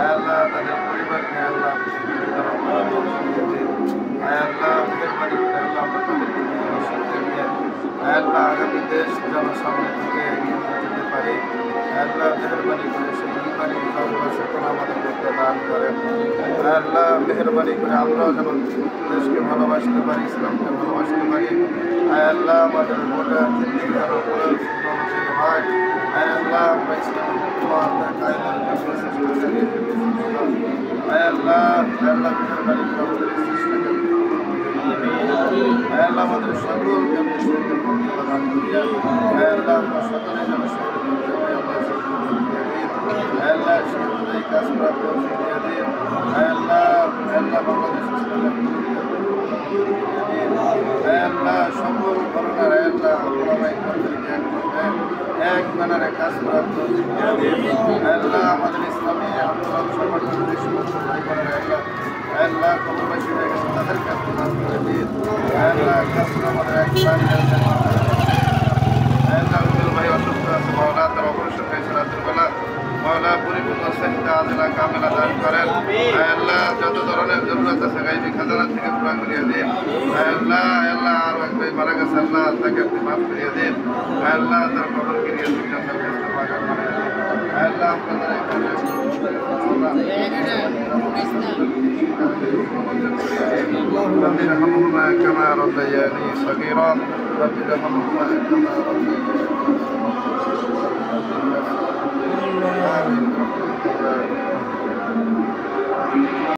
আল্লাহ তাদের পরিবারকে আল্লাহ আল্লাহ আগামী দেশ যেন সামনে থেকে এগিয়ে যেতে পারে। আল্লাহ মেহরবানি করে সেই ইমানি চেতনা আমাদের মধ্যে দান করেন। আল্লাহ মেহরবানি করে আমরাও যেন দেশকে ভালোবাসতে পারি, ইসলামকে ভালোবাসতে পারি। আল্লাহ আমাদের গোটা জিন্দিগি যেন অনুযায়ী হয়। আল্লাহ আমরা ইসলামের কায়দার জন্য চেষ্টা চালিয়ে যেতে আল্লাহ আল্লাহ মেহরবানি করে আমাদের চেষ্টাকে আল্লাহ আমাদের সকলকে দান করিয়া আল্লাহ আমরা সকলে যেন আল্লাহ এই কাজ করার তৌফিক দিয়ে দিন। আল্লাহ আল্লাহ বাংলাদেশ আল্লাহ সকল ধরনের আল্লাহ এক ব্যানারে কাজ করার তৌফিক দিয়ে দিন। আল্লাহ আমাদের ইসলামী আন্দোলন সংগঠনের যে সমস্ত পরিবারের আল্লাহ কবরবাসী হয়ে গেছে তাদেরকে প্রদান করে দিন। আল্লাহ কাজটা আমাদের একবার ভাই অসুস্থ আছে মাওলা, তার অপারেশন হয়েছে রাতের বেলা মাওলা পরিপূর্ণ চাহিদা আদিলা কামেলা দান করেন। আল্লাহ যত ধরনের জরুরত আছে গাইবি খাজানা থেকে পুরা করিয়ে দিন। আল্লাহ আল্লাহ আরো এক ভাই মারা গেছে, আল্লাহ তাকে আপনি মাফ করিয়ে দিন। আল্লাহ তার কবর কিরিয়ে দিন, আল্লাহ আপনাদের رب ارحمهما كما ربياني صغيرا رب ارحمهما كما ربياني صغيرا